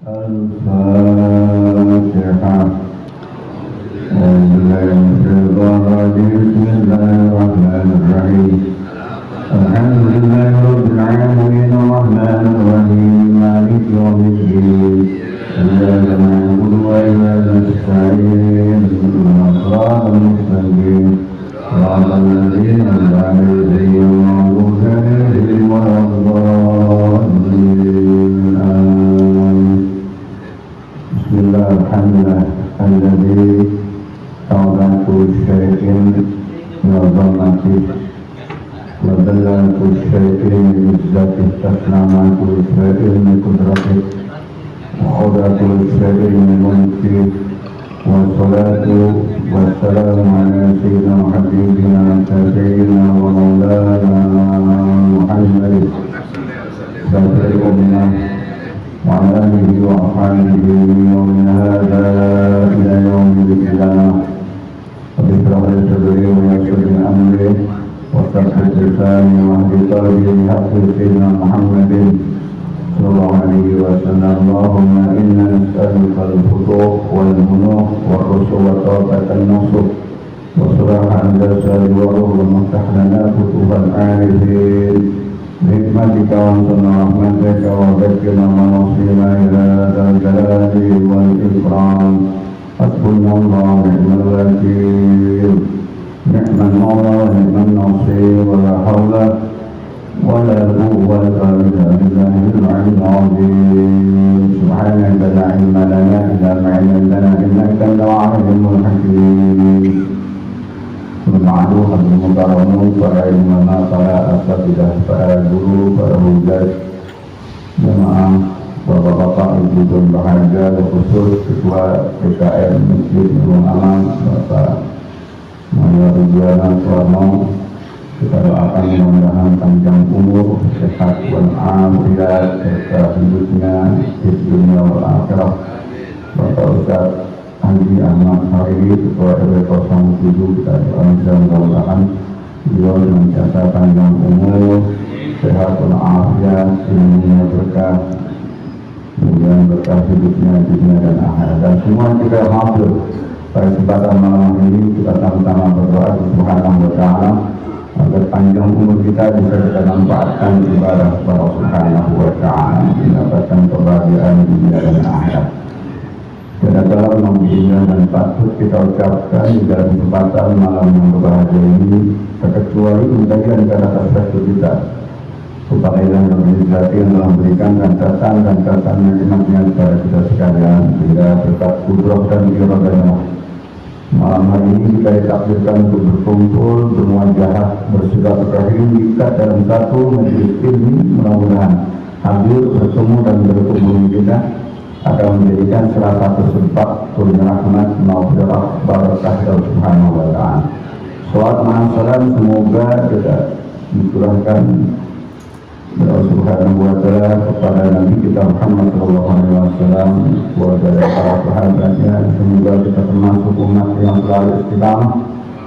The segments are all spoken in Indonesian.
الفاتحة. بسم الله الرحمن الرحيم. الحمد لله رب العالمين الرحمن الرحيم مالك يوم الدين. إياك نعبد وإياك نستعين اهدنا الصراط المستقيم صراط الذين أنعمت عليهم غير المغضوب عليهم ولا الضالين آمين. بسم الله الحمد لله الذي تعالى كل شيء وعظمته وبلغ كل شيء بعزته تسلم كل شيء بقدرته وخضع كل شيء بملكه والصلاة والسلام على سيدنا وحبيبنا سيدنا ومولانا محمد سيد الأمة وعلى آله وأصحابه من يوم هذا إلى يوم القيامة. رب اشرح لي صدري ويسر لي أمري واثبت لساني واهد قلبي بحق سيدنا محمد صلى الله عليه وسلم. اللهم إنا نسألك الفتوح والمنوح والرشد وطاقة النصر وصلاح الجسد والروح ومفتح لنا فتوح العارفين بحكمتك وانصرنا رحمتك وذكرنا ونصينا إلى ذا الجلال والإكرام. حسبنا الله ونعم الوكيل نعم المولى ونعم النصير ولا حول ولا قوة إلا بالله العلي العظيم. سبحانك لا علم لنا إلا ما علمتنا إنك أنت العليم الحكيم. Bermadu hati mutaramu para imamah, para asatidah, para guru, para hujat, jemaah, bapak-bapak, ibu dan bahagia, khusus ketua PKM Masjid Nurul Aman, Bapak Mayor Ridwana Suwarno. Kita doakan mudah-mudahan panjang umur, sehat walafiat, serta hidupnya di dunia wal akhirah. Bapak Ustaz Haji Ahmad Hariri, Ketua RW 07, kita doakan mudah-mudahan beliau senantiasa panjang umur, sehat walafiat, ilmunya berkah, kemudian berkah hidupnya di dunia dan akhirat. Dan semua kita hadir pada kesempatan malam ini, kita sama-sama berdoa Subhanahu wa Ta'ala agar panjang umur kita bisa kita manfaatkan ibadah kepada Subhanahu wa Ta'ala, mendapatkan kebahagiaan di dunia dan akhirat. Dan dalam memujinya dan patut kita ucapkan di dalam kesempatan malam yang berbahagia ini, terkecuali menjadikan karena atas kita kepada yang berlegislasi yang telah memberikan catatan dan nikmatnya kepada kita sekalian, sehingga berkat kudrat dan iradahnya malam hari ini kita ditakdirkan untuk berkumpul, bermuajahah, bersilaturahim, diikat dalam satu majelis ilmu. Mudah-mudahan hadir, bertemu dan berkumpul kita akan menjadikan salah satu sebab turunnya rahmat maghfirah barakah dari Subhanahu wa Ta'ala. Salawat salam semoga kita diturunkan dari Subhanahu wa Ta'ala kepada Nabi kita Muhammad sallallahu alaihi wasallam, kepada para sahabatnya. Semoga kita termasuk umat yang selalu istiqamah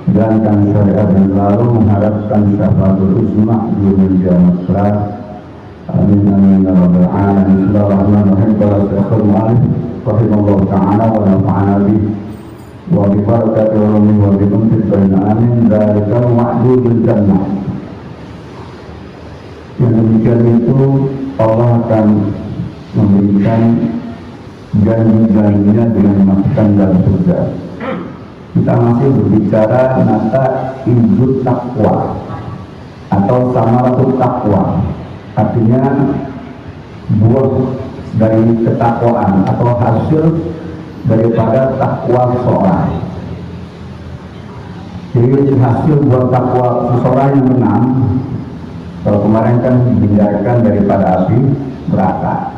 menjalankan syariat dan selalu mengharapkan syafaatul uzma di kiamat kelak. Amin amin ya rabbal alamin. Bismillahirrahmanirrahim. Qala Syekhul Mu'allif rahimahullahu ta'ala wa nafa'ana bihi wa bi barakati ulumi wa bi unfil baina amin. Dzalikal wa'du bil jannah. Yang demikian itu Allah akan memberikan janji-janjinya dengan masukkan dalam surga. Kita masih berbicara nata indut takwa atau samaratut takwa, artinya buah dari ketakwaan atau hasil daripada takwa seseorang. Jadi hasil buat takwa seseorang yang menang. Kalau kemarin kan dihindarkan daripada api neraka.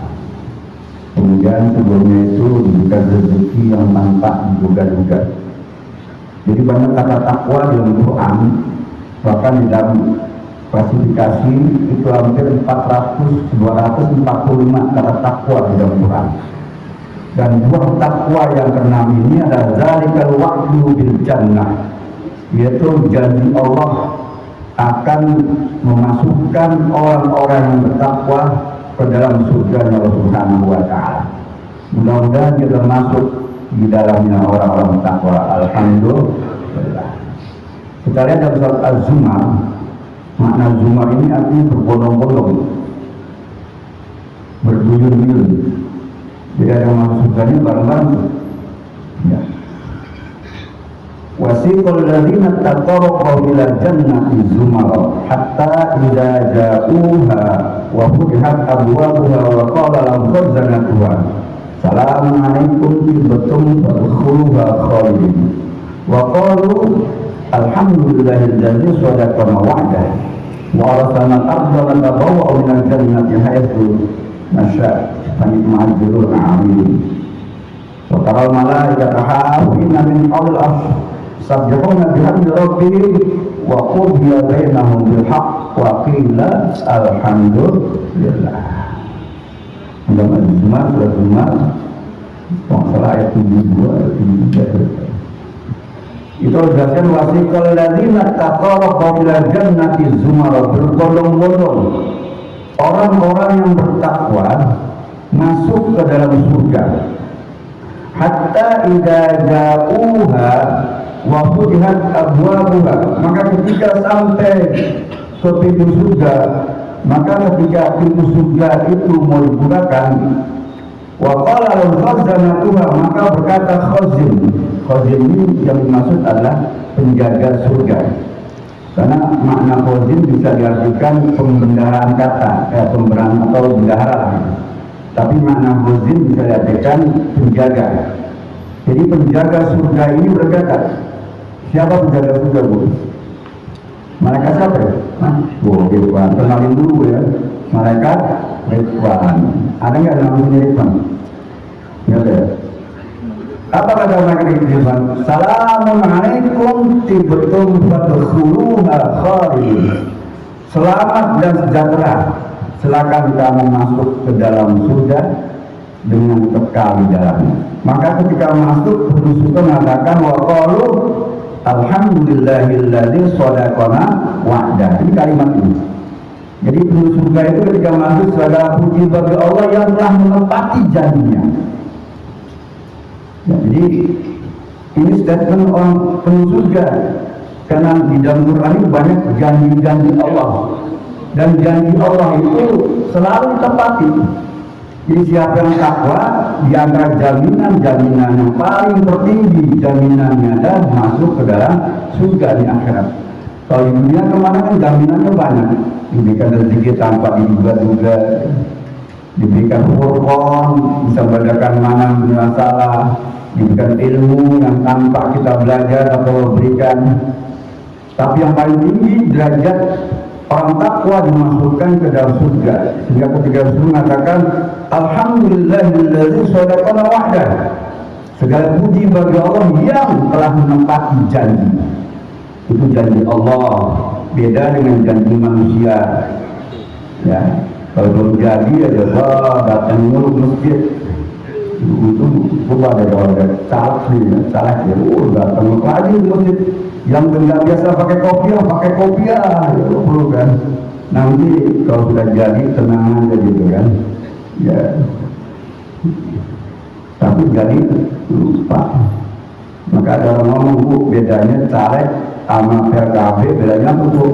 Kemudian sebelumnya itu diberikan rezeki yang tanpa diduga-duga. Jadi banyak kata takwa di dalam Quran, bahkan di dalam klasifikasi itu hampir 245 kata takwa di dalam Quran. Dan buah takwa yang keenam ini adalah zalikal wa'du bil jannah, yaitu janji Allah akan memasukkan orang-orang yang bertakwa ke dalam surga Allah Subhanahu wa Ta'ala. Mudah-mudahan kita masuk di dalamnya orang-orang takwa. Alhamdulillah. Kita lihat dalam surat Az-Zumar. Makna Zumar ini artinya berbondong-bondong, berduyun-duyun. Jadi ada maksudnya bareng-bareng. Ya. Wasiqal ladzina taqarrabu ila jannati zumara hatta idza ja'uha wa futihat abwabuha wa qala lahum khazanatuha salamun alaikum tibtum fadkhuluha khalidin wa qalu alhamdulillahilladzi sadaqana wa'dah wa arsalna al-ardha natabawwa'u minal jannati haythu nasha' fa ni'mal ajrul 'amilin wa taral malaikata hafina min hawlil 'arsy sabbihuna bihamdi rabbihim wa qudiya bainahum bil haqq wa qila alhamdulillah. Dalam Al-Zumar, surat Zumar, masalah ayat 72, itu jelaskan wasiqal ladzina taqarrabu ila jannati zumara, berbondong-bondong orang-orang yang bertakwa masuk ke dalam surga. Hatta idza ja'uha wa futihat abwabuha, maka ketika sampai ke pintu surga, maka ketika pintu surga itu mau dibukakan, wa qala lahum khazanatuha, maka berkata khazin. Khazin ini yang dimaksud adalah penjaga surga, karena makna khazin bisa diartikan pembendaharaan kata, pembendaharaan atau bendahara. Tapi makna khazin bisa diartikan penjaga. Jadi penjaga surga ini berkata, siapa penjaga surga, Bu? Malaikat siapa ya? Ridwan. Kenalin dulu ya. Malaikat Ridwan. Ada nggak namanya Ridwan? Ya ada. Apa kata malaikat Ridwan? Salamun alaikum tibtum fadkhuluha khalidin. Selamat dan sejahtera. Silakan kamu masuk ke dalam surga dengan kekal di dalamnya. Maka ketika masuk, penduduk mengatakan wa qalu alhamdulillahilladzi sadaqana wa'dah. Ini kalimat ini. Jadi penduduk surga itu ketika masuk, segala puji bagi Allah yang telah menepati janjinya. Ya, jadi ini statement orang penduduk surga, karena di dalam Quran ini banyak janji-janji Allah, dan janji Allah itu selalu ditepati. Jadi siapa yang takwa, di antara jaminan yang paling tertinggi jaminannya adalah masuk ke dalam surga di akhirat. Kalau di dunia kemana kan jaminannya banyak, diberikan rezeki tanpa diduga-duga, diberikan furqan, bisa membedakan mana benar salah, diberikan ilmu yang tanpa kita belajar atau berikan. Tapi yang paling tinggi derajat orang takwa dimasukkan ke dalam surga, sehingga ketika Rasul mengatakan alhamdulillahilladzi sadaqana wa'dah, segala puji bagi Allah yang telah menepati janji. Itu janji Allah, beda dengan janji manusia. Ya, kalau belum jadi ada datang mulu masjid, itu coba ada orang salah ya, datang lagi masjid. Yang nggak biasa pakai kopiah itu perlu kan. Nanti kalau sudah jadi tenang aja gitu kan. Ya. Tapi jadi lupa. Maka ada orang ngomong, Bu, bedanya caleg sama PKB bedanya apa, Bu?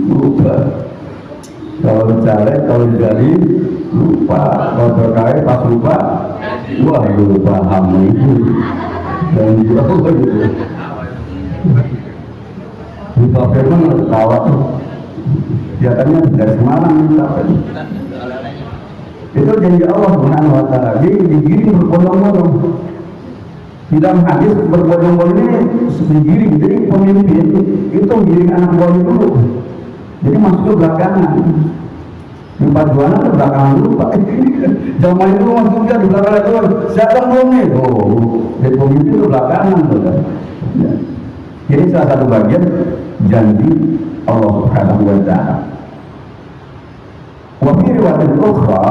Lupa. Kalau caleg, kalau jadi lupa. Kalau PKB pas lupa, wah itu paham itu. Dan juga gitu. Lupa firman ketawa tuh. Kelihatannya dari semalam itu janji Allah Subhanahu wa ta'ala. Digiring berbondong-bondong. Di dalam hadis berbondong-bondong ini digiring. Jadi pemimpin itu giring anak buahnya dulu. Jadi masuk ke belakangan. Di paduanan ke belakangan dulu, Pak. Zaman itu masuknya di belakang itu. Siapa belum nih? Jadi pemimpin ke belakangan tuh kan. Ya. Jadi salah satu bagian janji Allah Subhanahu wa ta'ala. Wa fi riwayatin ukhra,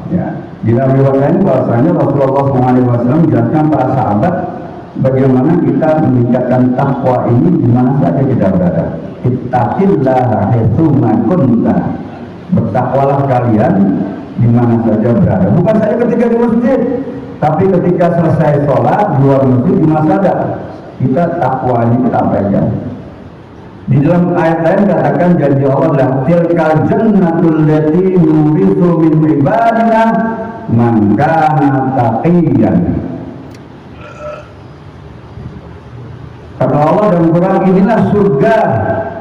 ya, di dalam riwayat lain bahwasanya Rasulullah SAW menjelaskan para sahabat bagaimana kita meningkatkan takwa ini di mana saja kita berada. Ittaqillaha haitsu ma kunta. Bertakwalah kalian di mana saja berada. Bukan saja ketika di masjid, tapi ketika selesai sholat di luar masjid, di mana saja kita takwa ini kita pegang. Di dalam ayat lain katakan janji Allah adalah tilkal jannatul lati nurithu min ibadina man kana taqiyan. Kata Allah dalam Quran, inilah surga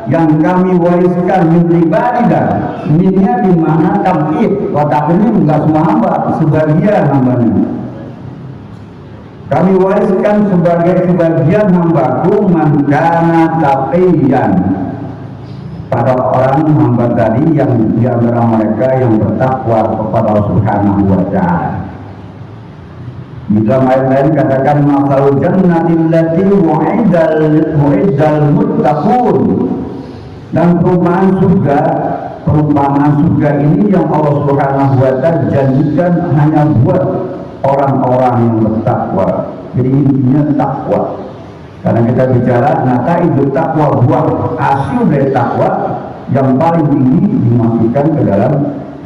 yang kami wariskan min ibadina. Minnya di mana tamkid, watak ini enggak semua hamba, sebagian hambanya. Kami wariskan sebagai sebagian hambaku man kana taqiyan, pada orang hamba tadi yang di antara mereka yang bertakwa kepada Allah Subhanahu wa taala. Di dalam ayat lain katakan masalul jannatil lati mu'iddal muttaqun, dan perumpamaan surga ini yang Allah Subhanahu wa taala janjikan hanya buat orang-orang yang bertakwa. Jadi intinya takwa. Karena kita bicara itu takwa, buah hasil dari takwa yang paling tinggi dimasukkan ke dalam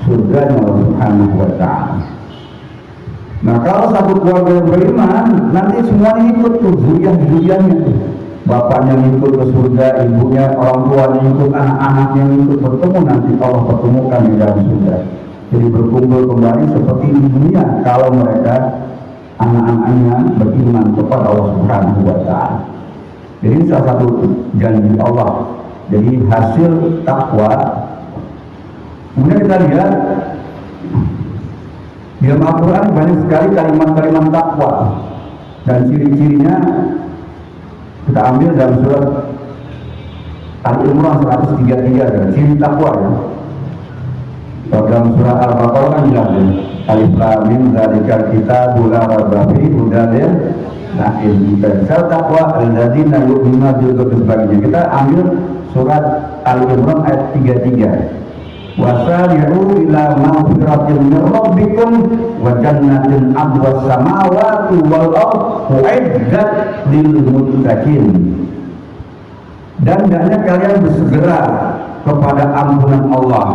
surga Allah Subhanahu wa taala. Nah, kalau satu keluarga yang beriman, nanti semuanya ikut tuh, zuriyah-zuriyahnya tuh. Bapaknya ikut ke surga, ibunya, orang tuanya ikut, anak-anaknya ikut, bertemu nanti Allah pertemukan di dalam surga. Jadi berkumpul kembali seperti di dunia kalau mereka anak-anaknya beriman kepada Allah Subhanahu wa taala. Jadi salah satu janji Allah. Jadi hasil takwa. Kemudian kita lihat di dalam Al-Quran banyak sekali kalimat-kalimat takwa, dan ciri-cirinya kita ambil dalam surat Al-Imran 133, ciri takwa ya. Kalau dalam surah Al-Baqarah kan jelas ya, Alif Lam Mim dzalikal kitabu la raiba fihi hudal lil muttaqin. Takwa alladzina yu'minuna bil ghaibi dan sebagainya. Kita ambil surat Al-Imran ayat 33. Wasari'u ila maghfiratin min rabbikum wa jannatin 'arduhas samawati wal ardu u'iddat lil muttaqin. Dan hendaknya kalian bersegera kepada ampunan Allah.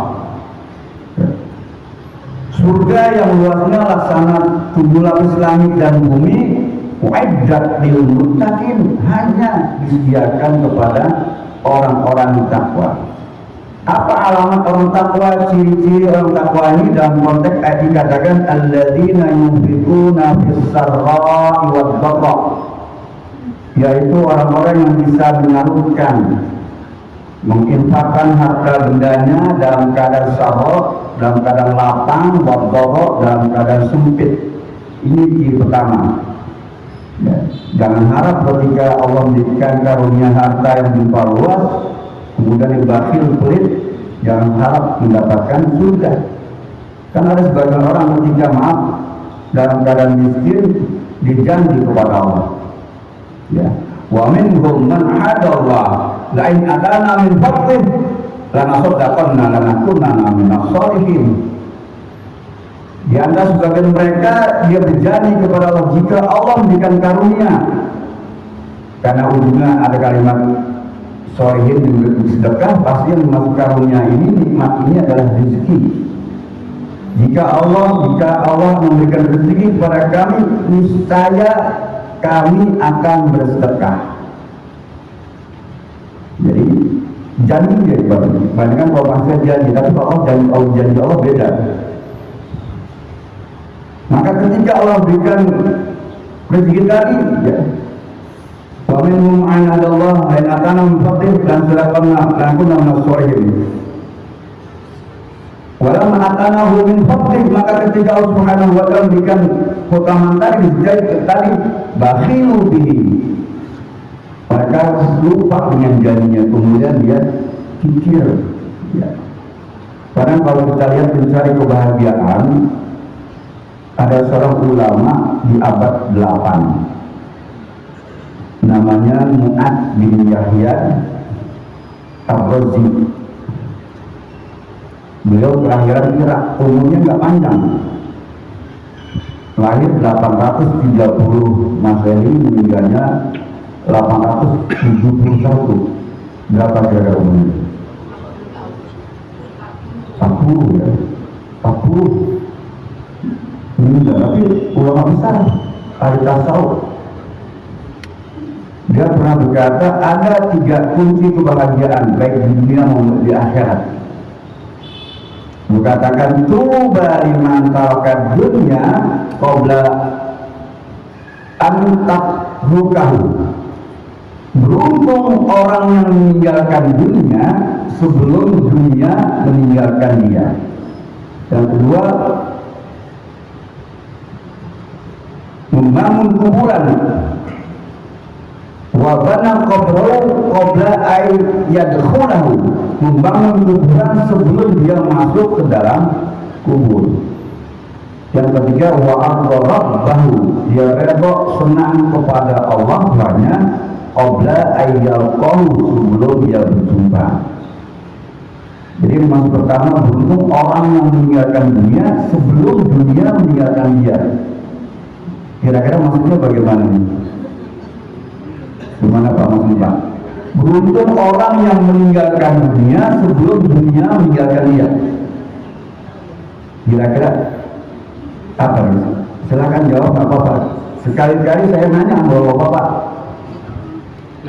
Surga yang luasnya laksana 7 lapis langit dan bumi, u'iddat lil muttaqin, hanya disediakan kepada orang-orang takwa. Apa alamat orang takwa, ciri-ciri orang takwa ini dalam konteks ayat dikatakan alladzina yunfiquna fis-sarra'i wad-dharra, yaitu orang-orang yang bisa menyalurkan, menginfakkan harta bendanya dalam keadaan sarra, dalam keadaan lapang, wad-dharra, dalam keadaan sempit. Ini ciri pertama. Ya. Jangan harap ketika Allah memberikan karunia harta yang berlimpah luas kemudian bakhil pelit, jangan harap mendapatkan surga. Kan ada sebagian orang ketika maaf dalam keadaan miskin dijanji kepada Allah. Ya, wa minhum man hadallah la in atana min fadlih lanasaddaqanna lanakunanna minas sholihin. Di antara sebagian mereka dia berjanji kepada Allah jika Allah memberikan karunia, karena ujungnya ada kalimat sholihin sedekah, pasti yang dimaksud karunia ini, nikmat ini adalah rezeki. Jika Allah memberikan rezeki kepada kami, niscaya kami akan bersedekah. Jadi janji dia dibandingkan kalau manusia janji, tapi kalau janji Allah beda. Maka ketika Allah berikan rezeki tadi, ya, wa minhum anadallah lain atana min fadlih dan sedekahna lakunna minas sholihin. Walam atanahu min fadlih, maka ketika Allah Subhanahu wa taala memberikan keutamaan tadi bakhilu bihi, mereka lupa dengan janjinya, kemudian dia kikir. Ya. Karena kalau kita lihat mencari kebahagiaan, ada seorang ulama di abad 8 namanya Mu'ad bin Yahya Ar-Razi. Beliau kelahiran Irak, umurnya nggak panjang. lahir 830 Masehi, meninggalnya 871. Berapa kira-kira umurnya? 40 ya, 40 meninggal. Tapi ulama besar ahli tasawuf, dia pernah berkata ada 3 kunci kebahagiaan baik di dunia maupun di akhirat. Mengatakan tuba liman taraka dunya qabla an tatrukahu. Beruntung orang yang meninggalkan dunia sebelum dunia meninggalkan dia. Yang kedua, membangun kuburan. Wa bana qabrahu qabla ay yadkhulahu, membangun kuburan sebelum dia masuk ke dalam kubur. Yang ketiga, wa aqrabahu, dia redha senang kepada Allah banyak qabla ay yalqahu, sebelum dia berjumpa. Jadi maksud pertama, beruntung orang yang meninggalkan dunia sebelum dunia meninggalkan dia. Kira-kira maksudnya bagaimana nih? Gimana Pak maksudnya Pak? Beruntung orang yang meninggalkan dunia sebelum dunia meninggalkan dia. Kira-kira apa nih? Silakan jawab, nggak apa-apa. Sekali-kali saya nanya sama Bapak.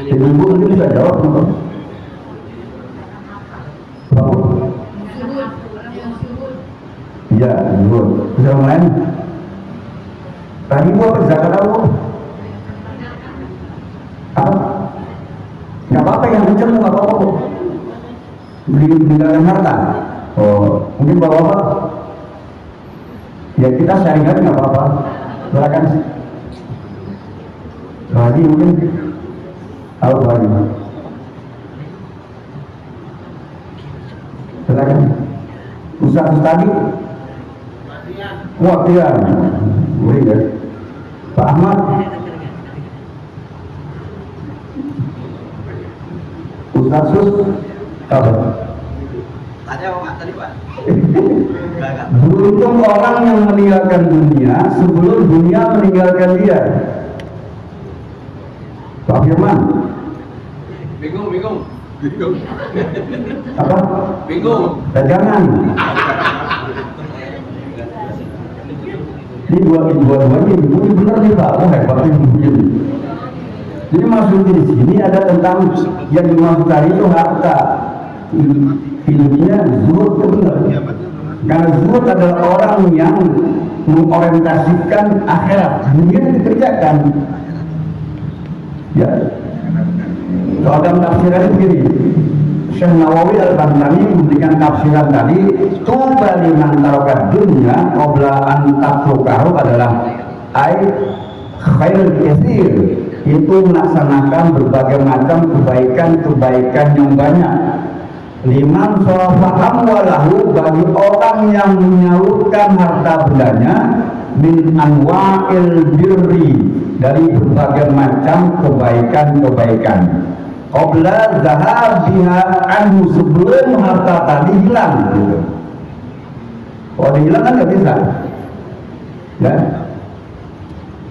Ibu mungkin bisa jawab nggak? Iya, zuhud. Bisa yang lain? Tadi gua apa zakat apa? Apa? Nggak apa-apa, yang kenceng nggak apa-apa kok. Meninggalkan harta. Oh, mungkin bapak-bapak. Ya kita sharing-sharing nggak apa-apa. Silakan. Lagi mungkin. Halo lagi. Silakan. Ustaz tadi. Latihan. Boleh ya. Pak Ahmad. Ustaz Sus. Apa? Tanya Pak tadi Pak. Beruntung orang yang meninggalkan dunia sebelum dunia meninggalkan dia. Pak Firman. Bingung. Apa? Bingung. Jangan. Ini dua-duanya ini benar nih Pak. Oh hebat ini. Jadi maksudnya di sini ada tentang yang dimaksud tadi itu harta. Hidupnya zuhud itu benar. Karena zuhud adalah orang yang mengorientasikan akhirat, dunia dikerjakan. Ya. Kalau dalam tafsiran begini, Syekh Nawawi Al-Bantani memberikan tafsiran tadi, tuba liman taraka dunya qabla an tatrukahu adalah ai khairul katsir, itu melaksanakan berbagai macam kebaikan yang banyak. Liman sawafaham walahu, bagi orang yang menyalurkan harta bendanya, min anwa'il birri, dari berbagai macam kebaikan-kebaikan. Qabla zahabiha anhu, sebelum harta tadi hilang gitu. Kalau hilang kan nggak bisa. Ya.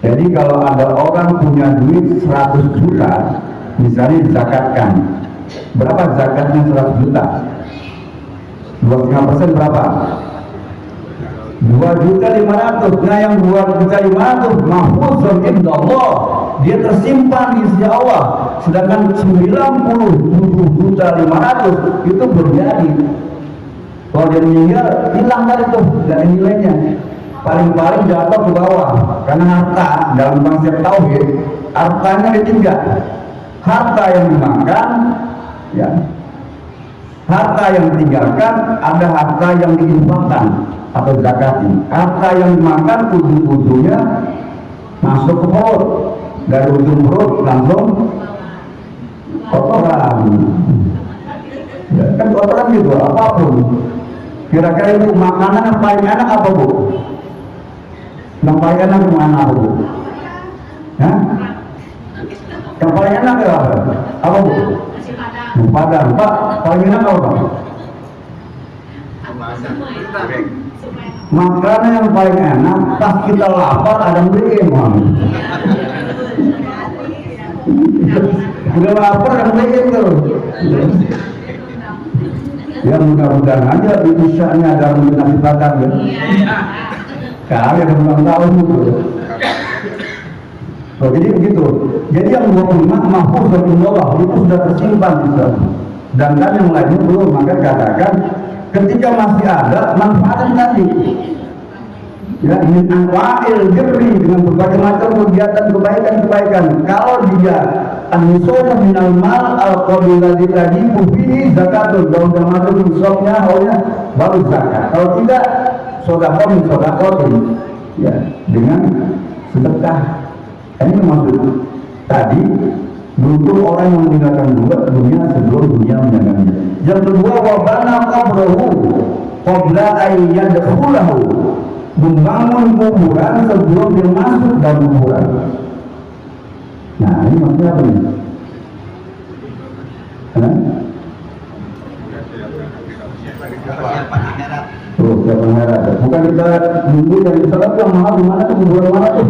Jadi kalau ada orang punya duit 100 juta, misalnya dizakatkan. Berapa zakatnya 100 juta? 2,5% berapa? 2.500.000. Nah yang 2.500.000 mahfuzun indallah, dia tersimpan di sisi Allah. Sedangkan 97.500.000 itu berjadi. Kalau dia meninggal, hilang tadi tuh dari nilainya. Paling-paling jatuh ke bawah. Karena harta dalam konsep tauhid, hartanya ditinggal. Harta yang dimakan, ya. Harta yang ditinggalkan, ada harta yang diinfakkan atau zakati. Harta yang dimakan ujung-ujungnya masuk ke perut, dari ujung perut langsung kotoran. Ya, kan kotoran gitu, apapun. Kira-kira itu makanan yang paling enak apa Bu? Yang paling enak kemana apa Bu? Ya? Yang paling enak ya apa? Apa Bu? Padang. Pak, paling enak apa Pak? Makanan yang paling enak pas kita lapar ada beli emang. Udah lapar ada beli tuh. Ya mudah-mudahan aja di Isya-nya ada nasi bakar ya. Kali ada ulang tahun itu. Oh, jadi begitu. Jadi yang 25 mahfuz dari Allah itu sudah tersimpan di sana. Dan yang lainnya belum, maka katakan ketika masih ada manfaatkan tadi. Ya, min anwa'il birri dengan berbagai macam kegiatan kebaikan-kebaikan. Kalau dia an-nusuh minal mal al-qabil ladzi tajibu fihi zakatul, kalau sudah masuk nisabnya awalnya baru zakat. Kalau tidak sedekah min sedekatin, ya dengan sedekah. Ini maksud tadi beruntung orang yang meninggalkan dunia sebelum dunia meninggalkannya. Yang kedua, wa bana qabrahu qabla an yadkhulahu, membangun kuburan sebelum dia masuk dalam kuburan. Nah, ini maksudnya apa nih? Tuh, siapa akhirat? Bukan kita nunggu dari salat yang mahal di mana tuh, kuburan mana tuh?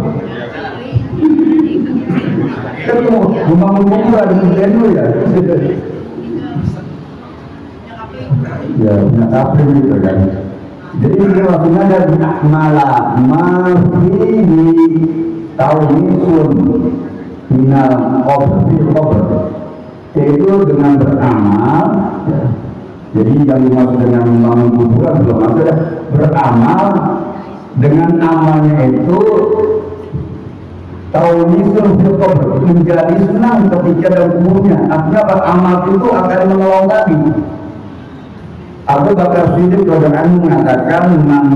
Kan mau membangun kuburan dengan dulu ya. Ya, punya kapling gitu kan. Jadi ini maksudnya ada malah masih di tahun ini minal qabr, yaitu dengan beramal. Ya. Jadi yang dimaksud dengan membangun kuburan belum ada, beramal dengan amalnya itu tahun ini menjadi senang ketika dalam kuburnya. Artinya beramal itu akan menolong tadi. Abu Bakar Siddiq radhiyallahu mengatakan man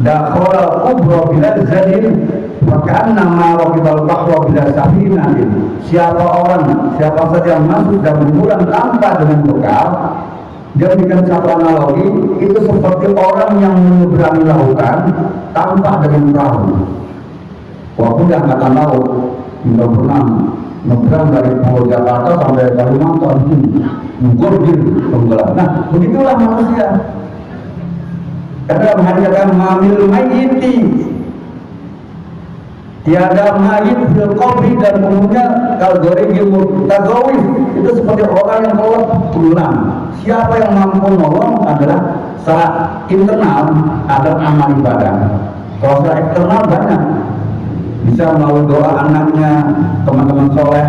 dakhala kubra bila zadin maka nama raqibal bahra bila safinatin. Siapa saja yang masuk dan kuburan tanpa dengan bekal, dia berikan satu analogi, itu seperti orang yang menyeberangi lautan tanpa dengan perahu. Walaupun dia angkatan laut, tidak pernah nyebrang dari Pulau Jakarta sampai Kalimantan, gorgir tenggelam. Nah, begitulah manusia. Karena mengatakan mamil mayiti, tiada mayit fil qabri, dan umumnya kalau gorgir mutagawif itu seperti orang yang kelep pulang. Siapa yang mampu nolong adalah secara internal ada amal ibadah. Kalau secara eksternal banyak. Bisa melalui doa anaknya, teman-teman soleh,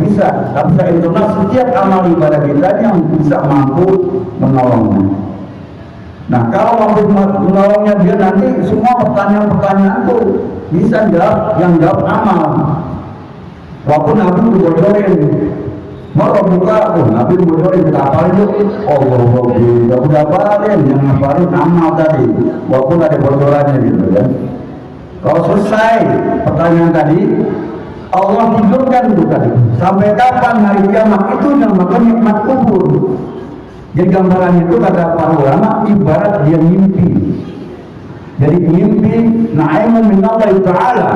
bisa. Tapi secara internal setiap amal ibadah kita yang bisa mampu menolongnya. Nah, kalau mampu menolongnya dia nanti semua pertanyaan-pertanyaan itu bisa jawab, yang jawab amal. Walaupun Nabi bocorin, mau buka, Nabi bocorin kita apalin yuk. Allah udah apalin, yang apalin amal tadi. Walaupun ada bocorannya gitu kan. Kalau selesai pertanyaan tadi, Allah tidurkan itu tadi. Sampai kapan hari kiamat itu namanya nikmat kubur. Jadi gambarannya itu kata para ulama ibarat dia mimpi. Jadi mimpi na'imun minallahi ta'ala,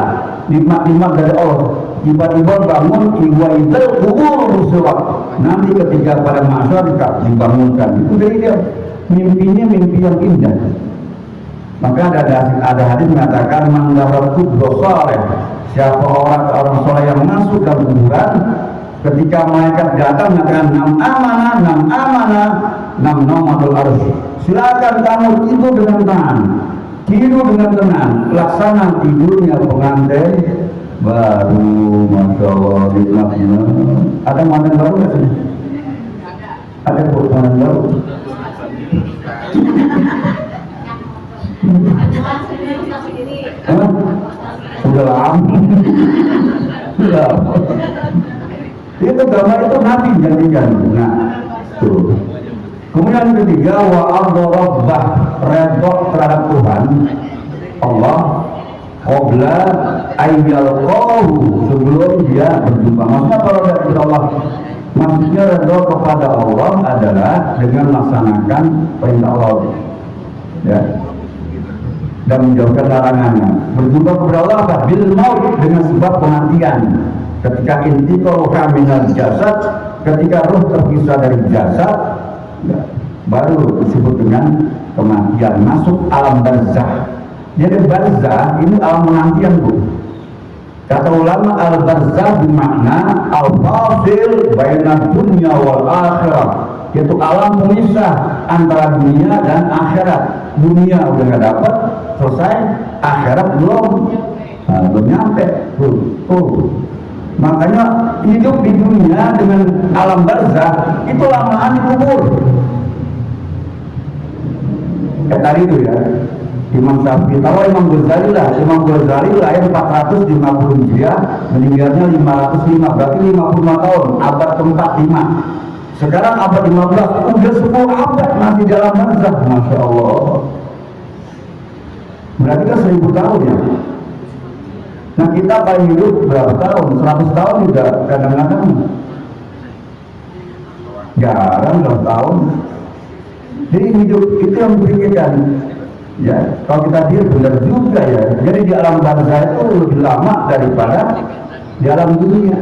nikmat-nikmat dari Allah. Tiba-tiba bangun iwaidal kubur surat. Nanti ketika pada masa dibangunkan. Itu dari dia mimpinya mimpi yang indah. Maka ada hadis mengatakan manggarat kubro soleh, siapa orang soleh yang masuk dalam kuburan, ketika malaikat datang mengatakan nam nomadul arus, silakan kamu tidur dengan tenang, laksana tidurnya pengantin baru. Masya Allah, ada mantan baru nggak sih? Ada mantan baru? Sudah lama. Itu gambar itu Nabi jadikan. Nah, tuh. Kemudian ketiga, wa ardarabbah, redha terhadap Tuhan Allah qabla ayyalqahu, sebelum dia berjumpa. Maksudnya kalau dari Allah, maksudnya redha kepada Allah adalah dengan melaksanakan perintah Allah, ya, dan menjauhkan larangannya. Berjumpa kepada Allah apa? Bil maut, dengan sebab kematian. Ketika intiqal minal jasad, ketika ruh terpisah dari jasad, ya, baru disebut dengan kematian, masuk alam barzah. Jadi barzah ini alam penantian, Bu. Kata ulama, al barzah bermakna al fasil baina dunya wal akhirah, yaitu alam pemisah antara dunia dan akhirat. Dunia udah nggak dapat, selesai, akhirat belum, belum nyampe. Makanya hidup di dunia dengan alam barzah itu lamaan dikubur. Kayak tadi itu ya, Imam Syafi'i, kalau Imam Ghazali lahir 450 Hijriah, meninggalnya 505, berarti 55 tahun, abad ke-45. Sekarang abad 15, udah 10 abad masih dalam barzah, Masya Allah. Berarti kan 1000 tahun ya. Nah kita paling hidup berapa tahun? 100 tahun juga kadang-kadang jarang 100 tahun. Jadi hidup itu yang dipikirkan. Ya, kalau kita dia benar juga ya. Jadi di alam barzah itu lebih lama daripada di alam dunia.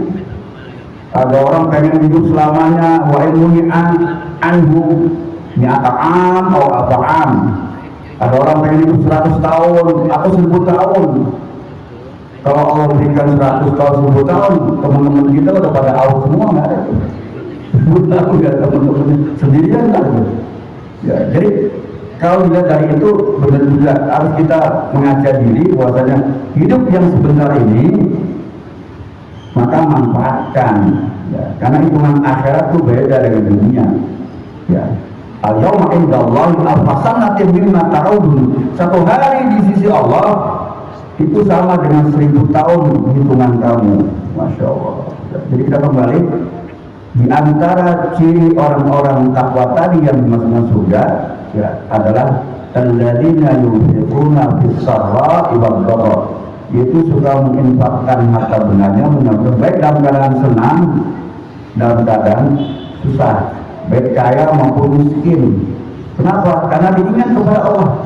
Ada orang pengen hidup selamanya, wa ilmuni anhu ni'ata'am atau apa'am. Ada orang pengen hidup 100 tahun atau 1000 tahun. Kalau Allah berikan 100 tahun, 1000 tahun, teman-teman kita udah pada out semua, nggak ada. 10 tahun nggak, teman-teman sendirian nggak ada. Ya, jadi kalau dilihat dari itu benar juga harus kita mengajar diri bahwasanya hidup yang sebentar ini maka manfaatkan, ya, karena hitungan akhirat itu beda dengan dunia. Ya, al-yawma indallahi al-fasanatin mimma ta'udun. Satu hari di sisi Allah itu sama dengan 1000 tahun hitungan kamu. Masya Allah. Ya, jadi kita kembali di antara ciri orang-orang takwa tadi yang dimasukkan surga, ya, adalah alladzina yunfiquna fis-sarra'i wad-dharra, yaitu suka menginfakkan harta benarnya, menyambut baik dalam keadaan senang, dalam keadaan susah, baik kaya maupun miskin. Kenapa? Karena diingat kepada Allah.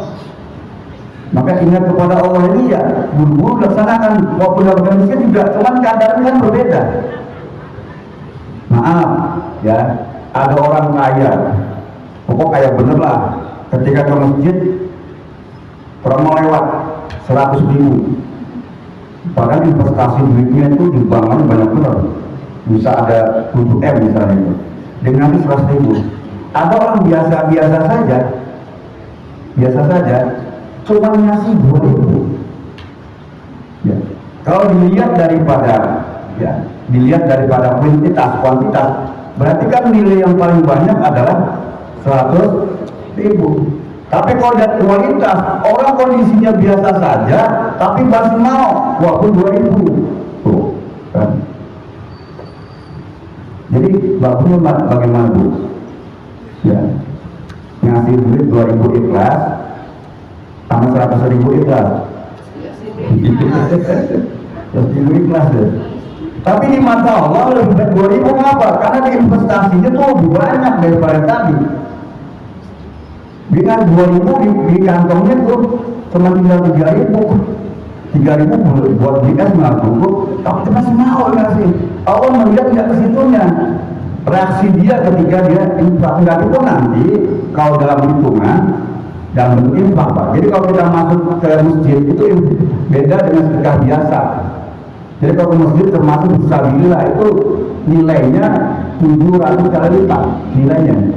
Maka ingat kepada Allah ini ya buru-buru laksanakan, walaupun dalam miskin juga, cuman keadaannya kan berbeda. Maaf ya, ada orang kaya, pokok kaya bener lah, ketika ke masjid pernah mau lewat 100.000, padahal investasi duitnya itu dibangun banyak benar, bisa ada 7M misalnya itu, dengan 100.000. Ada orang biasa saja cuma ngasih 2.000. Ya, kalau dilihat daripada kuantitas, berarti kan nilai yang paling banyak adalah 100.000. Tapi kalau lihat kualitas, orang kondisinya biasa saja, tapi masih mau, walaupun 2.000. Tuh, kan. Jadi bagusnya bagaimana, Bu? Ya, ngasih duit 2.000 ikhlas, sama 100.000 ikhlas. 100.000 ikhlas ya. Tapi di mata Allah lebih baik 2.000, kenapa? Karena investasinya tuh lebih banyak daripada tadi. Dengan 2.000 di kantongnya tuh cuma tinggal 3.000 buat BS nggak cukup, tapi masih mau ngasih. Allah melihat nggak ke situnya. Reaksi dia ketika dia infak, nggak itu nanti kalau dalam hitungan dan bentuk infak, Pak. Jadi kalau kita masuk ke masjid itu beda dengan sedekah biasa. Jadi kalau masjid termasuk fisabilillah itu nilainya 700 kali lipat nilainya.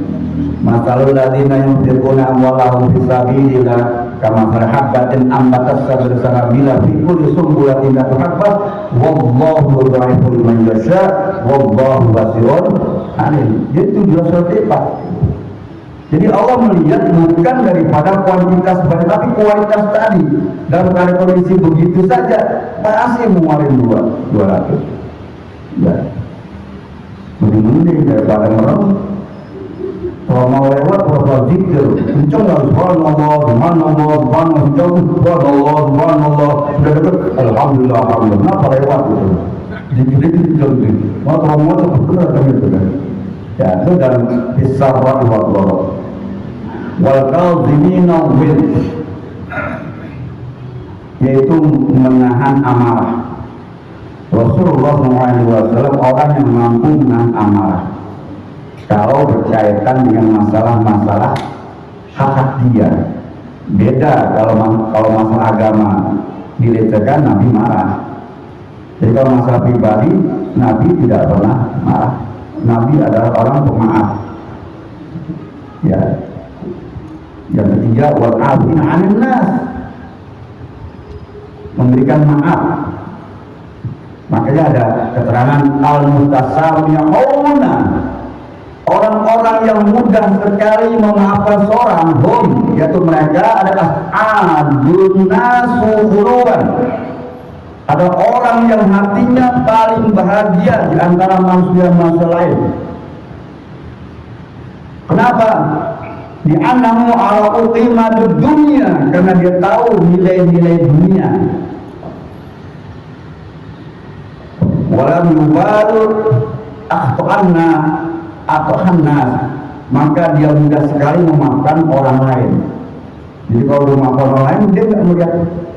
Masalul ladzina yunfiquna amwalahum fisabilillah kamathali habbatin ambatat sab'a sanabila fi kulli sunbulatin mi'atu habbah wallahu yudha'ifu liman yasha wallahu basirun alim. Jadi 700 lipat. Jadi Allah melihat bukan daripada kuantitas, tapi kualitas tadi. Dalam kondisi begitu saja masih mengeluarkan 200. Ya, mending daripada merem. Kalau mau lewat, kalau zikir, kencang harus subhanallah, subhanallah, sudah dekat, alhamdulillah. Kenapa lewat itu? Zikir, mau cepat benar kan itu kan? Ya, itu dalam isarrat wal-dharra. Wal kadhimina al-ghidh, yaitu menahan amarah. Rasulullah SAW orang yang mampu menahan amarah kalau berkaitan dengan masalah-masalah hak dia. Beda kalau masalah agama dilecehkan, Nabi marah. Jadi kalau masalah pribadi, Nabi tidak pernah marah. Nabi adalah orang pemaaf. Ya. Yang ketiga, wal 'afina 'anil nas, memberikan maaf. Makanya ada keterangan al-mutasawiyahuna, orang-orang yang mudah sekali memaafkan seorang, hum, yaitu mereka adalah adun nasu khuluwan, ada orang yang hatinya paling bahagia di antara manusia-manusia lain. Kenapa? Di'annahu ala uqimadud dunia, karena dia tahu nilai-nilai dunia. Walam yubalu akhto'anna atauhannas, maka dia mudah sekali memaafkan orang lain. Jadi kalau dia memaafkan orang lain, dia tidak melihat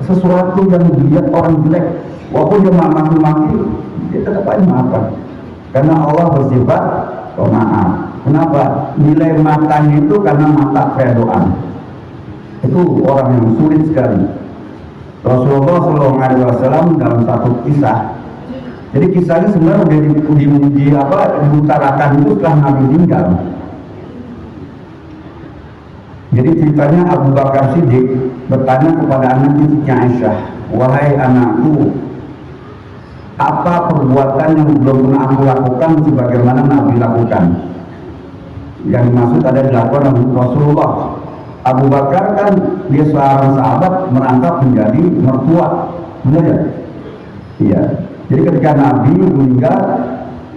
sesuatu yang dilihat orang jelek, walaupun dia maki-maki, dia tetap aja maafkan, karena Allah bersifat pemaaf. Kenapa? Nilai matanya itu karena mata keredoan. Itu orang yang sulit sekali. Rasulullah SAW dalam satu kisah, jadi kisahnya sebenarnya udah diutarakan itu setelah Nabi meninggal. Jadi ceritanya Abu Bakar Siddiq bertanya kepada anak cucunya Aisyah, wahai anakku, apa perbuatan yang belum pernah aku lakukan sebagaimana Nabi lakukan? Yang dimaksud ada dilakukan oleh Rasulullah. Abu Bakar kan dia seorang sahabat merangkap menjadi mertua, benar ya? Iya. Jadi ketika Nabi meninggal,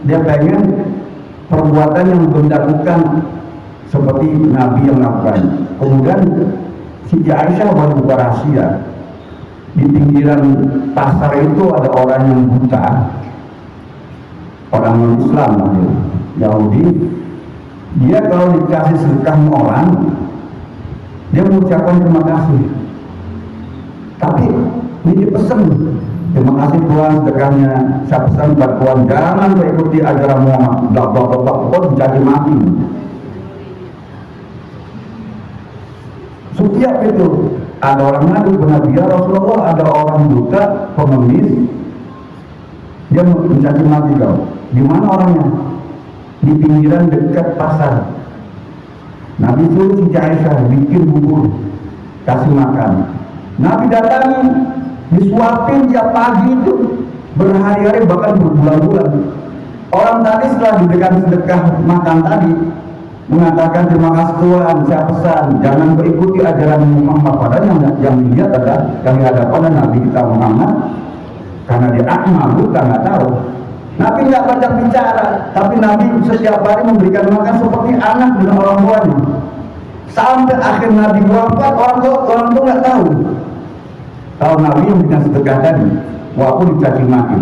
dia pengen perbuatan yang belum dilakukan seperti Nabi yang lakukan. Kemudian Siti Aisyah baru buka rahasia. Di pinggiran pasar itu ada orang yang buta, orang non-Islam, Yahudi. Dia kalau dikasih sedekah orang, dia mengucapkan terima kasih. Tapi ini dipesan, terima kasih Tuhan sedekahnya. Saya pesan buat Tuhan, jangan mengikuti ajaran Muhammad. Blak dicaci mati. Setiap itu ada orang ngadu benar, ya Rasulullah, ada orang buta pengemis, dia mencaci mati kau. Di mana orangnya? Di pinggiran dekat pasar. Nabi suruh Siti Aisyah bikin bubur, kasih makan. Nabi datangi, disuapin tiap pagi itu berhari-hari bahkan berbulan-bulan. Orang tadi setelah diberikan sedekah makan tadi mengatakan terima kasih Tuhan, saya pesan jangan berikuti ajaran Muhammad. Padahal yang dilihat adalah yang dihadapan Nabi kita Muhammad, karena dia akmal buta, nggak tahu. Nabi nggak banyak bicara, tapi Nabi setiap hari memberikan makan seperti anak dengan orang tuanya. Sampai akhir Nabi wafat, orang tua nggak tahu kalau Nabi yang memberikan sedekah tadi, walaupun dicaci maki.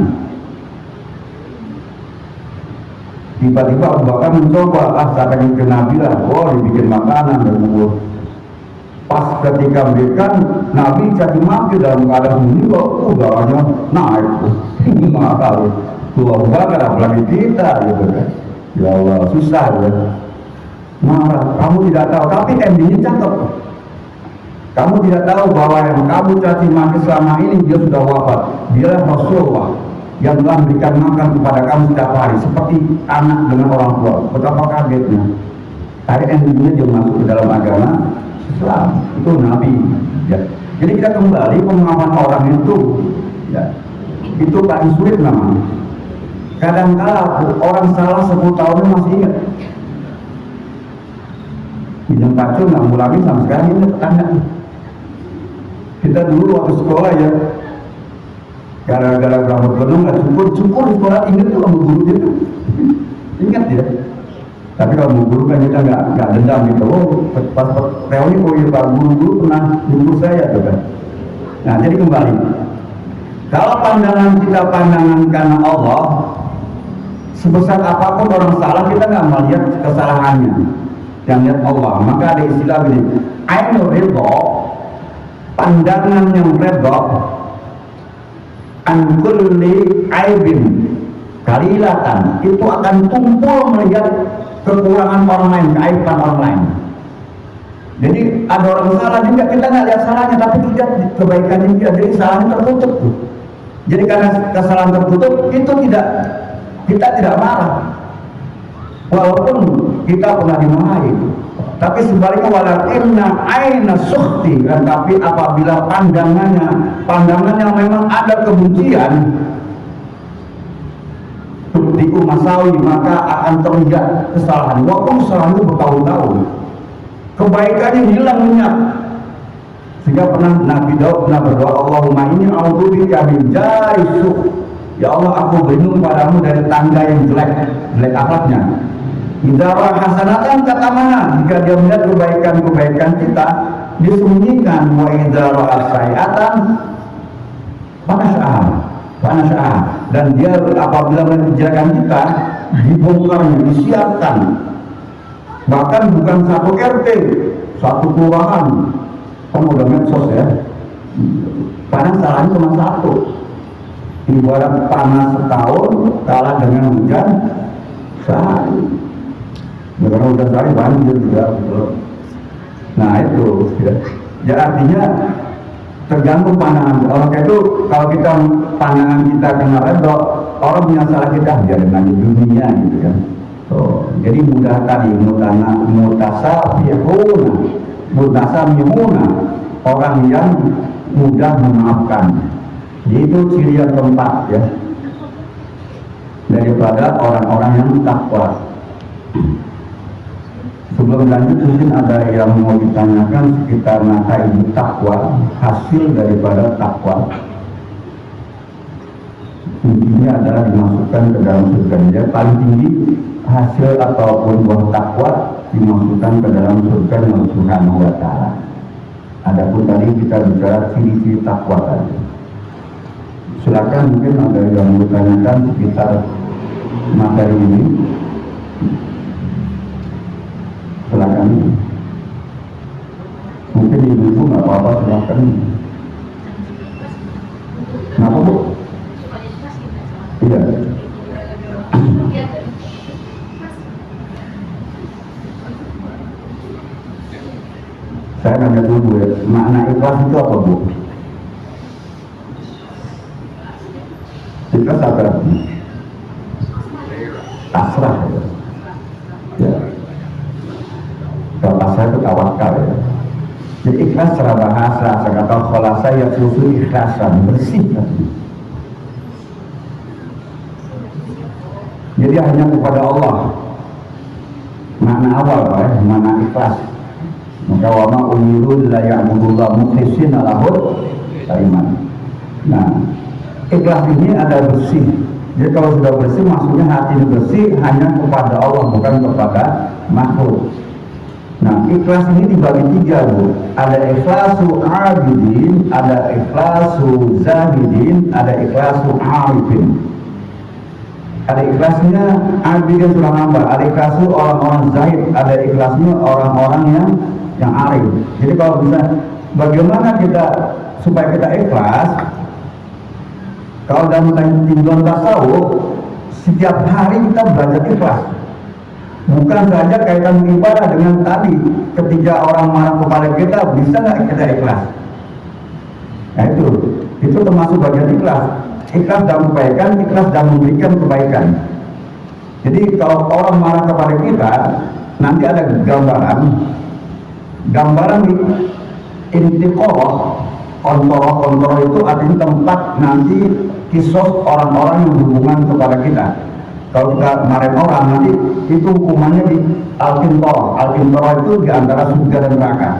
Tiba-tiba Abu Bakar mencoba, saya pengen ke Nabi lah, dibikin makanan dan bubur. Pas ketika berikan, Nabi caci maki dalam keadaan ini, udaranya naik, nggak tahu. Tuh Abu Bakar, apalagi kita, gitu kan. Ya Allah, susah ya. Marah, kamu tidak tahu, tapi endingnya cakep. Kamu tidak tahu bahwa yang kamu caci maki selama ini dia sudah wafat. Dialah Rasulullah yang telah memberikan makan kepada kamu setiap hari seperti anak dengan orang tua. Betapa kagetnya. Hari endingnya dia masuk ke dalam agama Islam. Itu Nabi. Ya. Jadi kita kembali pemahaman orang itu, ya, itu paling sulit namanya. Kadang-kala orang salah 10 tahunnya masih ingat. Pinjam pacul nggak ngulangin sama sekarang ini tetangga. Kita dulu waktu sekolah ya, gara-gara rambut gunung nggak cukur di sekolah, ingat tuh sama guru itu, ingat ya. Tapi kalau guru kan kita nggak dendam gitu. Pas reuni Pak guru pernah nyukur saya tuh kan. Nah jadi kembali, kalau pandangan kita pandangan karena Allah, sebesar apapun orang salah kita nggak melihat kesalahannya, yang lihat Allah. Maka ada istilah ini, ainul ridho, pandangan yang ridho, an kulli aibin kalilatan, itu akan tumpul melihat kekurangan orang lain, keaiban orang lain. Jadi ada orang salah juga, kita nggak lihat salahnya, tapi kita kebaikannya dia, jadi salahnya tertutup tuh. Jadi karena kesalahan tertutup itu kita tidak marah, walaupun kita pernah dimarahi. Tapi sebaliknya walakinna aina sukhti, dan tapi apabila pandangannya memang ada kebencian, tubdiku masawi, maka akan terlihat kesalahan. Walaupun kesalahan itu bertahun-tahun, kebaikannya hilang lenyap. Sehingga pernah Nabi Daud pernah berdoa, Allahumma inni a'udzubika min jari su'. Ya Allah, aku berlindung padamu dari tangga yang jelek akhlaknya. Idza ra'a hasanatan katamaha, jika dia melihat kebaikan kita disembunyikan, wa idza ra'a sayi'atan panasyaha, dan dia apabila melihat kejelekan kita dibongkarnya, disiapkan. Bahkan bukan satu RT, satu kelurahan, kan udah medsos ya, panas salahnya cuma satu. Ibarat panas setahun kalah dengan hujan sehari. Karena hujan sehari banjir juga. Nah itu ya, artinya tergantung pandangan orang. Itu kalau kita pandangan kita kena redok, orang punya salah kita biarin aja dunia gitu kan. Jadi mudah tadi mutasabihuna, orang yang mudah memaafkan. Itu ciri yang keempat ya, daripada orang-orang yang takwa. Sebelum lanjut mungkin ada yang mau ditanyakan sekitar mata ibu takwa, hasil daripada takwa. Intinya adalah dimasukkan ke dalam surga. Dia paling tinggi hasil ataupun buah takwa dimasukkan ke dalam surga Allah Subhanahu wa Ta'ala. Adapun tadi kita bicara ciri-ciri takwa tadi. Silakan mungkin ada yang bertanyakan sekitar materi ini. Silakan. Mungkin ibu-ibu nggak apa-apa, silakan. Kenapa Bu? Iya. Saya nanya dulu ya, makna ikhlas itu apa Bu? Ikhlas apa? Pasrah ya. Ya. Kalau pasrah itu tawakal ya. Jadi ikhlas secara bahasa, saya kata kholasa ya susu ikhlasan, bersih. Jadi hanya kepada Allah. Makna awal ya, makna ikhlas. Maka wama umiru la ya'budullah mukhlishina lahul iman. Nah, ikhlas ini ada bersih. Jadi kalau sudah bersih, maksudnya hati bersih hanya kepada Allah, bukan kepada makhluk. Nah, ikhlas ini dibagi tiga Bu. Ada ikhlasu abidin, ada ikhlasu zahidin, ada ikhlasu arifin. Ada ikhlasnya abidin surah hamba, ada ikhlasu orang-orang zahid, ada ikhlasnya orang-orang yang arif. Jadi kalau bisa, bagaimana kita supaya kita ikhlas? Kalau dalam tinjauan tasawuf, setiap hari kita belajar ikhlas. Bukan saja kaitan ibadah dengan tadi, ketika orang marah kepada kita, bisa nggak kita ikhlas? Nah itu termasuk bagian ikhlas. Ikhlas dalam kebaikan, ikhlas dalam memberikan kebaikan. Jadi kalau orang marah kepada kita, nanti ada gambaran di intiqoroh. Kontrol itu artinya tempat nanti kisah orang-orang yang berhubungan kepada kita. Kalau kita marahin orang, nanti itu hukumannya di al-qintoroh. Al-qintoroh itu di antara surga dan neraka.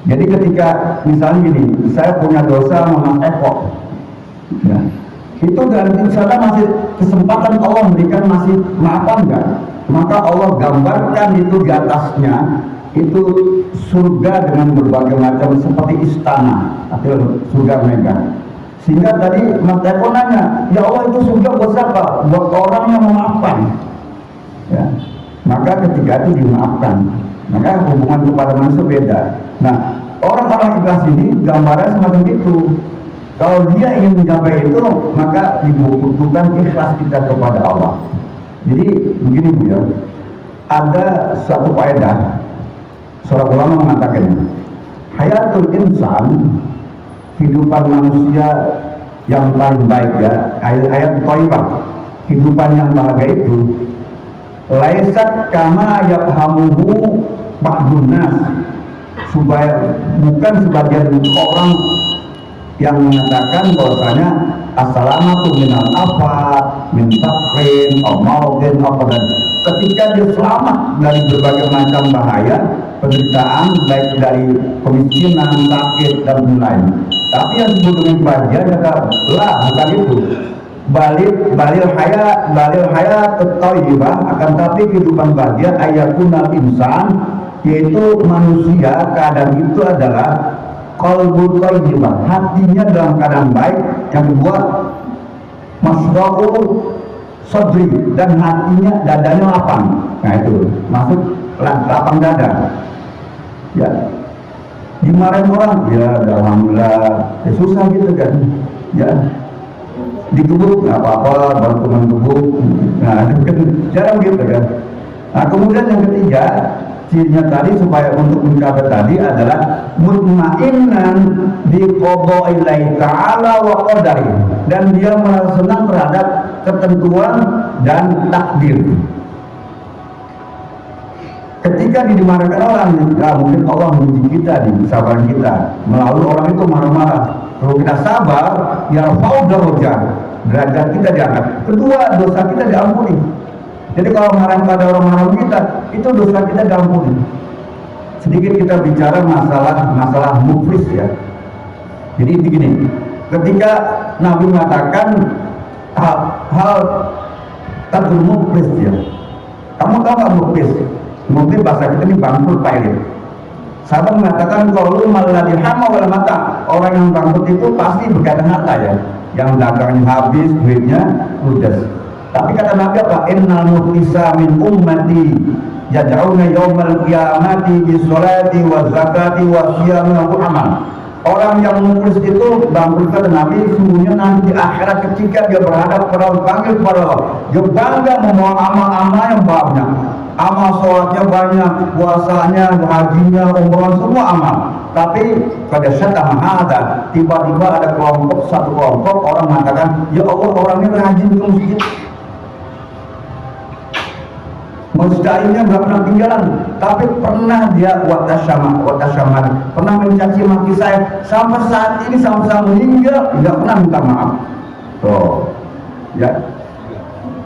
Jadi ketika misalnya gini, saya punya dosa sama Mas Eko, ya, itu dan insya Allah masih kesempatan Allah memberikan masih maafan enggak, maka Allah gambarkan itu di atasnya itu surga dengan berbagai macam seperti istana atau surga megah. Sehingga tadi Mas Eko nanya, ya Allah itu surga buat siapa? Buat orang yang memaafkan ya. Maka ketika itu dimaafkan, maka hubungan kepada manusia beda. Nah, orang-orang ikhlas ini gambarnya semacam itu. Kalau dia ingin mencapai itu, maka dibutuhkan ikhlas kita kepada Allah. Jadi begini Bu ya, ada suatu faedah. Seorang ulama mengatakan, hayatul insan, kehidupan manusia yang paling baik ya, hayat thayyibah, kehidupan yang bahagia itu laisat kama yafhamuhu ba'dun nas, supaya bukan sebagian orang yang menyatakan bahwasanya assalamatu minal afat min taqrin atau maudin apa, dan ketika dia selamat dari berbagai macam bahaya penderitaan baik dari kemiskinan, sakit dan lain. Tapi yang disebut dengan bahagia lah bukan itu. Balil hayat thayyibah, akan tapi kehidupan bahagia ayakunal insan, yaitu manusia keadaan itu adalah qalbu thayyibah, hatinya dalam keadaan baik. Yang kedua masra'u sadri, dan hatinya, dadanya lapang. Nah itu maksud lapang dada ya. Dimarahin orang ya alhamdulillah, ya susah gitu kan ya, digebuk nggak apa-apa, baru teman gebuk. Nah itu kan jarang gitu kan. Nah kemudian yang ketiga cirinya tadi, supaya untuk mencapai tadi adalah mutmainnan bi qada'illahi ta'ala wa qadari, dan dia merasa senang terhadap ketentuan dan takdir. Ketika dimarahkan orang, ya mungkin Allah menguji kita di kesabaran kita melalui orang itu marah-marah. Kalau kita sabar, ya darajat, derajat kita diangkat. Kedua, dosa kita diampuni. Jadi kalau marah pada orang marah kita, itu dosa kita diampuni. Sedikit kita bicara masalah muflis ya. Jadi begini, ketika Nabi mengatakan hal tadul muflis ya. Kamu tahu nggak muflis? Muflis bahasa kita ini bangkrut pailit. Sahabat mengatakan kalau maladil hama wal mata, orang yang bangkrut itu pasti berkaitan harta ya, yang dagangnya habis, duitnya ludes. Tapi kata Nabi apa? Innal muflisa min ummati yad'una yaumal qiyamati bis salati waz zakati was siyami wa amal. Orang yang muflis itu bangkrut kata Nabi, sungguhnya nanti di akhirat ketika dia berhadap kepada panggil kepada Allah, dia bangga membawa amal-amal yang banyak. Amal sholatnya banyak, puasanya, hajinya, umroh, semua amal. Tapi pada syatah ada, tiba-tiba ada satu kelompok orang mengatakan, ya Allah, orangnya rajin ke masjid, masjidnya nggak pernah tinggalan, tapi pernah dia watasyaman, pernah mencaci maki saya, sampai saat ini sampai meninggal nggak pernah minta maaf. Tuh, ya.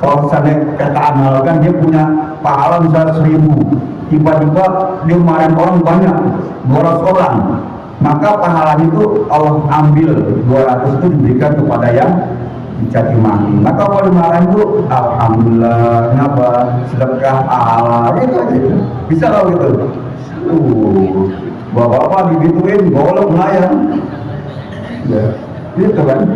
Kalau misalnya kata analogkan, dia punya pahala misalnya 1000, tiba-tiba dia marahin orang banyak, 200 orang, maka pahalanya itu Allah ambil 200 itu diberikan kepada yang dicaci maki. Maka kalau dimarahin itu alhamdulillah, kenapa, sedekah pahala itu aja, bisa kalau gitu. Bapak-bapak digituin golok ngayang ya, gitu kan.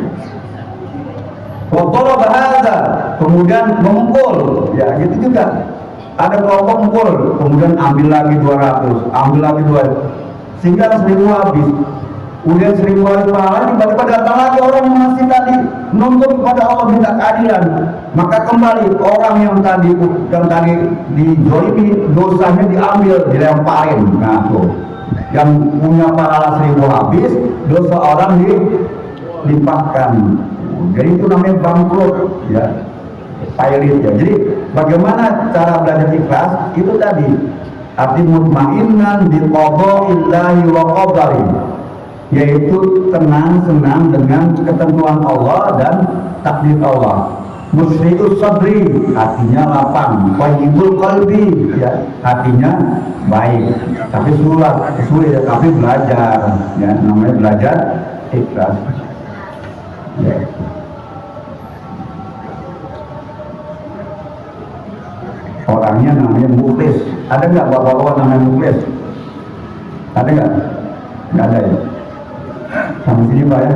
Waktu bahasa kemudian memukul ya, gitu juga. Ada kelompok mukul, kemudian ambil lagi 200, ambil lagi 200, sehingga 1000 habis. Kemudian 1000 hari pahala, tiba-tiba datang lagi orang yang masih tadi menuntut kepada Allah minta keadilan. Maka kembali orang yang tadi dijolimi, dosanya diambil, dilemparin. Nah tuh, yang punya pahala 1000 habis, dosa orang dilimpahkan. Jadi itu namanya bangkrut ya, pailit ya. Jadi bagaimana cara belajar ikhlas? Itu tadi arti mutmainnan bi qada'illahi wa qadari, yaitu tenang senang dengan ketentuan Allah dan takdir Allah. Musri'us sadri, hatinya lapang. Thayyibul qalbi ya, hatinya baik. Tapi sulit tapi belajar ya, namanya belajar ikhlas ya. Orangnya namanya muflis. Ada nggak bapak-bapak namanya muflis? Ada nggak? Nggak ada ya. Sampai sini Pak ya.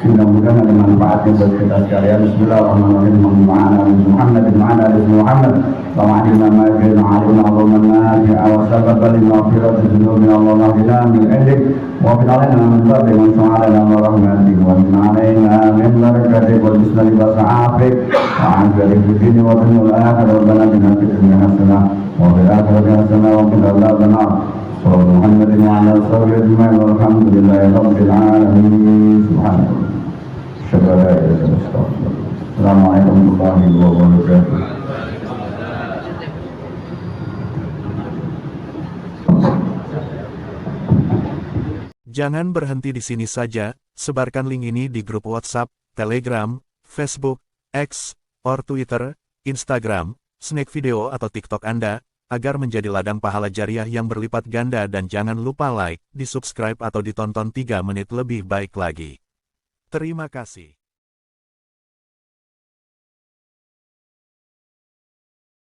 Mudah-mudahan ada manfaatnya buat kita sekalian. Bismillahirrahmanirrahim. Muhammad وعلمنا ما جهلنا علمنا اللهم النافع وسببا لمغفرة ذنوبنا اللهم اهدنا من عندك ومن علينا من فضلك وانصر علينا من رحمتك ومن علينا من بركتك والحسن لباس عافيك وعافيتك في الدين والدنيا والآخرة ربنا اتنا في الدنيا حسنة وفي الآخرة حسنة وقنا عذاب النار صلى الله محمد وعلى آله وصحبه أجمعين والحمد لله رب العالمين سبحانك أشهد أن لا إله إلا أنت أستغفرك السلام عليكم ورحمة الله وبركاته. Jangan berhenti di sini saja, sebarkan link ini di grup WhatsApp, Telegram, Facebook, X, or Twitter, Instagram, Snack Video atau TikTok Anda, agar menjadi ladang pahala jariah yang berlipat ganda dan jangan lupa like, di-subscribe atau ditonton 3 menit lebih baik lagi. Terima kasih.